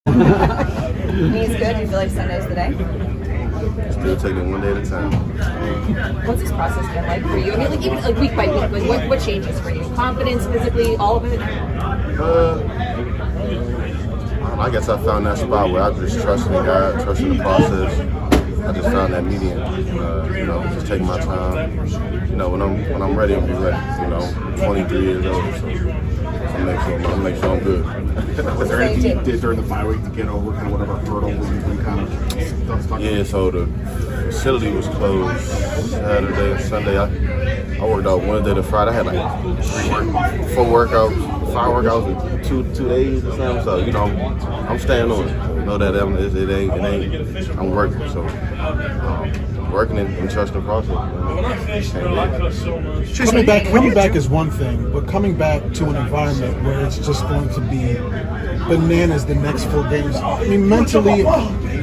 He's good. You feel like Sunday's the day? Still taking it one day at a time. What's this process been like for you? I mean, like even like week by week, like what changes for you? Confidence, physically, all of it? I guess I found that spot where I just trusting God, trusting the process. I just found that medium. Just taking my time. When I'm ready, I'll be ready. 23 years old, so I'll make sure I'm good. Was there anything you did during the bye week to get over kind of whatever hurdle when you kind of stuck? Yeah, so the facility was closed Saturday and Sunday. I worked out Wednesday to Friday. I had like 5 workouts in 2 days or something. So I'm staying on it. Know that it ain't. I'm working, so working and trusting the process. Coming back is one thing, but coming back to an environment where it's just going to be bananas the next 4 games. I mean, mentally,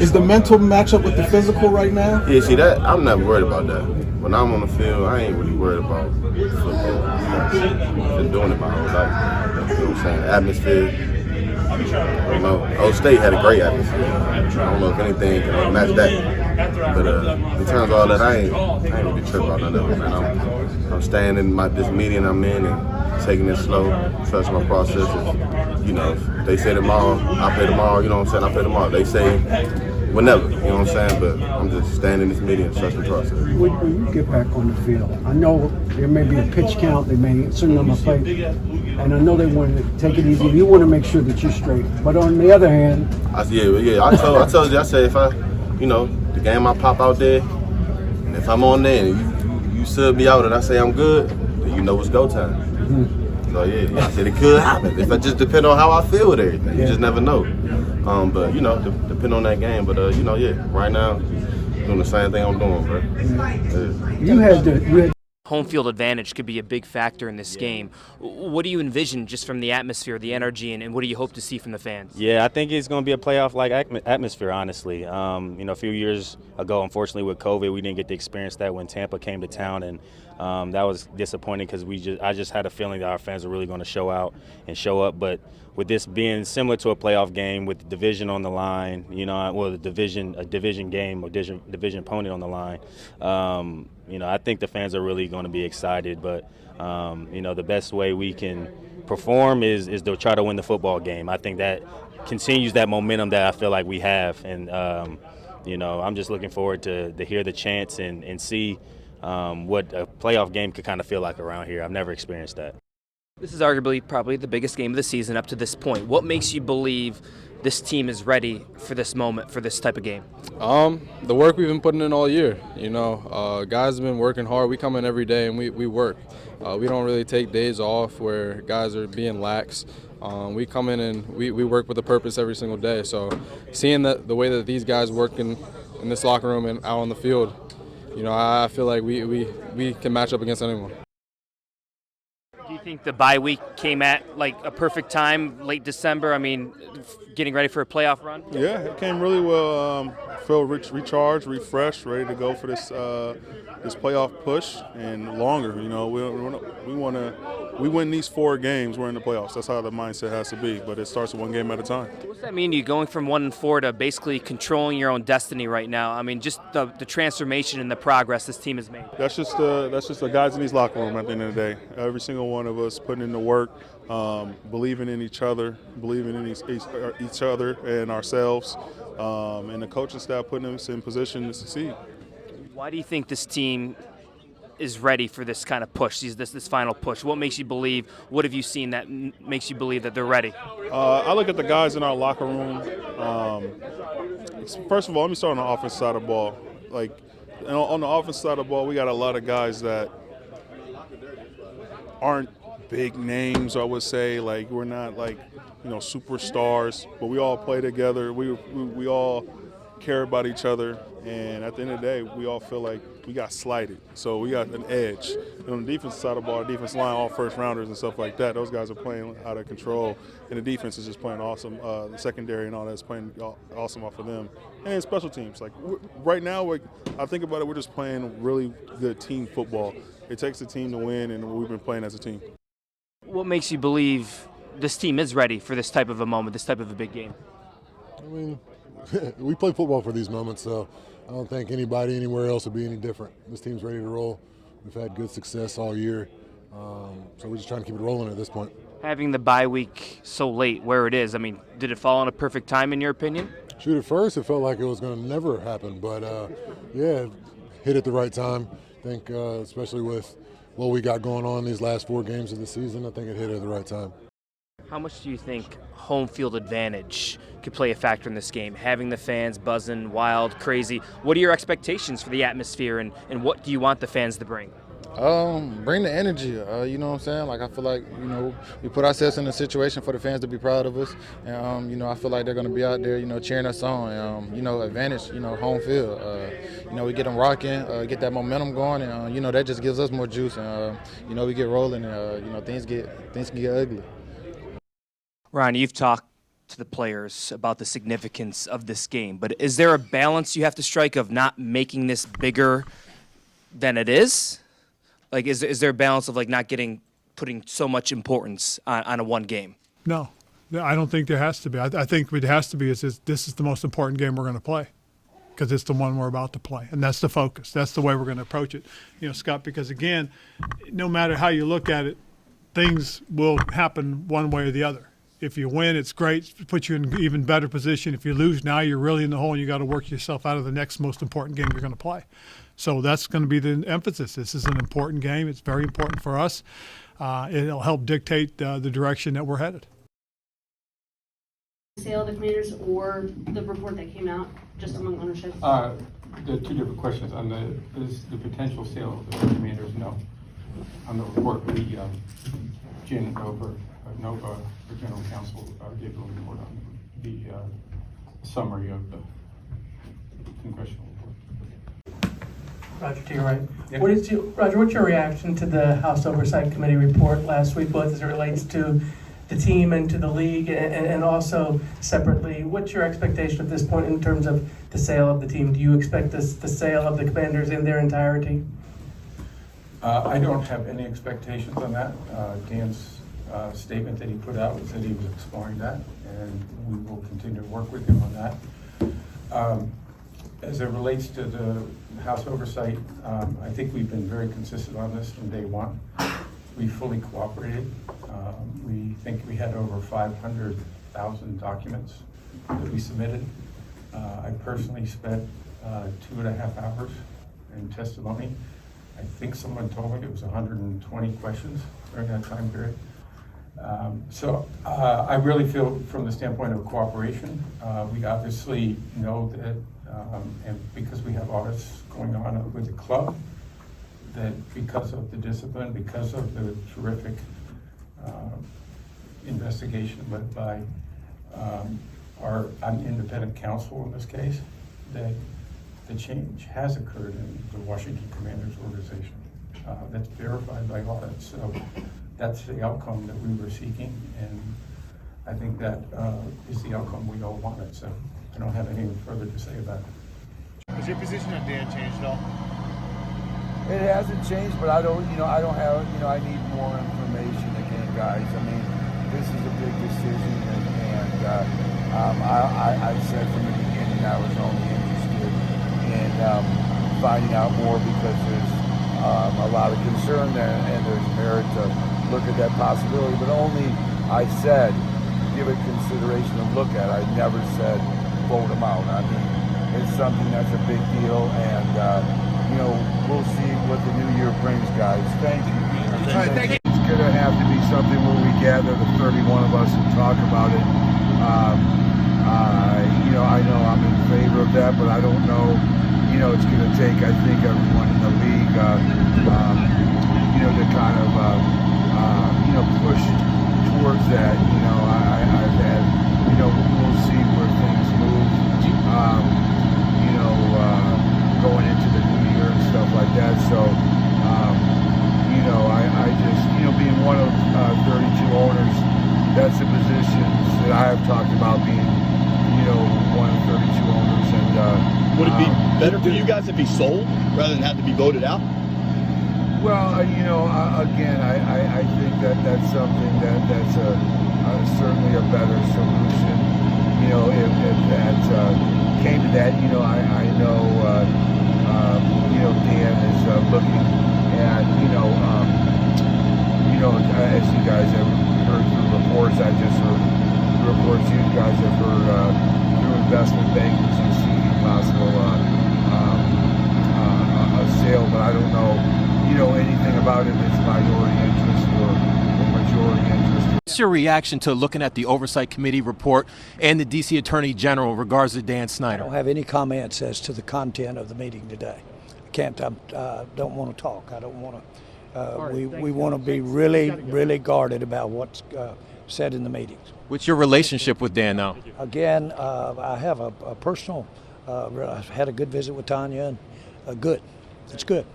is the mental matchup with the physical right now? Yeah, see that I'm not worried about that. When I'm on the field, I ain't really worried about football. I've been doing it my whole life. You know what I'm saying? Atmosphere. Old State had a great atmosphere. I don't know if anything can match that. But in terms of all that, I ain't really tripping about none of it, man. I'm staying in this meeting I'm in and taking it slow, trusting my process. If they say tomorrow, I'll play tomorrow, you know what I'm saying? I'll play tomorrow. They say whenever, you know what I'm saying? But I'm just staying in this meeting and trusting the process. When you get back on the field, I know there may be a pitch count, they may a certain number of plays, and I know they want to take it easy. You want to make sure that you're straight. But on the other hand, I told you, I said if the game I pop out there, and if I'm on there and you sub me out and I say I'm good, then you know it's go time. Mm-hmm. So yeah, I said it could happen. If I just depend on how I feel with everything, you just never know. But depend on that game. But right now, doing the same thing I'm doing, bro. You had home field advantage could be a big factor in this game. What do you envision just from the atmosphere, the energy, and what do you hope to see from the fans? Yeah, I think it's going to be a playoff-like atmosphere, honestly. A few years ago, unfortunately, with COVID, we didn't get to experience that when Tampa came to town, and that was disappointing because I just had a feeling that our fans were really going to show out and show up. But with this being similar to a playoff game with the division on the line, a division game or division opponent on the line, I think the fans are really going to be excited. But the best way we can perform is to try to win the football game. I think that continues that momentum that I feel like we have, and I'm just looking forward to hear the chants and see what a playoff game could kind of feel like around here. I've never experienced that. This is arguably probably the biggest game of the season up to this point. What makes you believe this team is ready for this moment, for this type of game? The work we've been putting in all year. Guys have been working hard. We come in every day and we work. We don't really take days off where guys are being lax. We come in and we work with a purpose every single day. So seeing the way that these guys work in this locker room and out on the field, I feel like we can match up against anyone. Do you think the bye week came at like a perfect time, late December? I mean, getting ready for a playoff run? Yeah, it came really well. Feel recharged, refreshed, ready to go for this playoff push and longer. We win these 4 games, we're in the playoffs. That's how the mindset has to be. But it starts with 1 game at a time. What's that mean to you, going from 1-4 to basically controlling your own destiny right now? I mean, just the transformation and the progress this team has made. That's just the guys in these locker room at the end of the day. Every single one of us putting in the work, believing in each other, believing in each other and ourselves, and the coaching staff putting us in position to succeed. Why do you think this team is ready for this kind of push, this final push? What makes you believe? What have you seen that makes you believe that they're ready? I look at the guys in our locker room. First of all, let me start on the offensive side of the ball. On the offensive side of the ball, we got a lot of guys that aren't big names, I would say. We're not superstars, but we all play together. We all care about each other, and at the end of the day, we all feel like we got slighted. So we got an edge. And on the defensive side of the ball, defense line, all first rounders and stuff like that, those guys are playing out of control, and the defense is just playing awesome. The secondary and all that is playing awesome off of them. And special teams. Right now, I think about it, we're just playing really good team football. It takes a team to win, and we've been playing as a team. What makes you believe this team is ready for this type of a moment, this type of a big game? I mean, we play football for these moments, so I don't think anybody anywhere else would be any different. This team's ready to roll. We've had good success all year, so we're just trying to keep it rolling at this point. Having the bye week so late where it is, I mean, did it fall on a perfect time in your opinion? Shoot, at first it felt like it was going to never happen, but yeah, hit at the right time. I think especially with what we got going on these last 4 games of the season, I think it hit at the right time. How much do you think home field advantage could play a factor in this game? Having the fans buzzing, wild, crazy. What are your expectations for the atmosphere, and what do you want the fans to bring? Bring the energy, you know what I'm saying? Like, I feel like, you know, we put ourselves in a situation for the fans to be proud of us. And, you know, I feel like they're going to be out there, you know, cheering us on. You know, advantage, you know, home field. You know, we get them rocking, get that momentum going, and, you know, that just gives us more juice. And, you know, we get rolling, and, you know, things can get ugly. Ron, you've talked to the players about the significance of this game, but is there a balance you have to strike of not making this bigger than it is? Like, is there a balance of, like, not putting so much importance on a one game? No, I don't think there has to be. I think what has to be is this is the most important game we're going to play, because it's the one we're about to play, and that's the focus. That's the way we're going to approach it, you know, Scott. Because again, no matter how you look at it, things will happen one way or the other. If you win, it's great. It puts you in an even better position. If you lose, now you're really in the hole, and you got to work yourself out of the next most important game you're going to play. So that's going to be the emphasis. This is an important game. It's very important for us. It'll help dictate the direction that we're headed. Sale of the Commanders or the report that came out just among ownership? There are 2 different questions. On the potential sale of the Commanders, no. On the report, Jen Nova, the general counsel, gave a report on the summary of the congressional report. Roger, to your right. Yep. Roger, what's your reaction to the House Oversight Committee report last week, both as it relates to the team and to the league, and also separately, what's your expectation at this point in terms of the sale of the team? Do you expect the sale of the Commanders in their entirety? I don't have any expectations on that. Dan's statement that he put out was that he was exploring that, and we will continue to work with him on that. As it relates to the House oversight, I think we've been very consistent on this from day one. We fully cooperated. We think we had over 500,000 documents that we submitted. I personally spent 2.5 hours in testimony. I think someone told me it was 120 questions during that time period. So I really feel from the standpoint of cooperation, we obviously know that, and because we have audits going on with the club, that because of the discipline, because of the terrific investigation led by our independent counsel in this case, that the change has occurred in the Washington Commanders organization. That's verified by audits. So that's the outcome that we were seeking, and I think that is the outcome we all wanted. So I don't have anything further to say about it. Has your position on Dan changed at all? It hasn't changed, but I don't have, I need more information again, guys. I mean, this is a big decision, and I said from the beginning I was only interested in finding out more because there's a lot of concern there, and there's merit to look at that possibility, but only I said give it consideration and look at it. I never said vote them out. I mean, it's something that's a big deal, and we'll see what the new year brings, guys. Thank you. Thank you. It's going to have to be something where we gather the 31 of us and talk about it. I know I'm in favor of that, but I don't know. It's going to take, I think, everyone in the league, to kind of, push towards that. I've had, we'll see where things move. Going into the new year and stuff like that. So, I just, being one of 32 owners, that's the positions that I have talked about being, one of 32 owners. And would it be better for you guys if he sold rather than have to be voted out? Well, again, I think that's something that's certainly a better solution. if that came to that, I know, Dan is looking at, as you guys have heard through reports, I just heard reports you guys have heard through investment bankers, you see possible a sale, but I don't know, anything about it that's minority interest or majority interest. What's your reaction to looking at the Oversight Committee report and the D.C. Attorney General in regards to Dan Snyder? I don't have any comments as to the content of the meeting today. I don't want to talk. I don't want to. We want to be really guarded about what's said in the meetings. What's your relationship with Dan now? Again, I have a personal. I've had a good visit with Tanya, and good. It's good.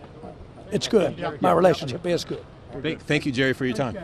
It's good. My relationship is good. Thank you, Jerry, for your time.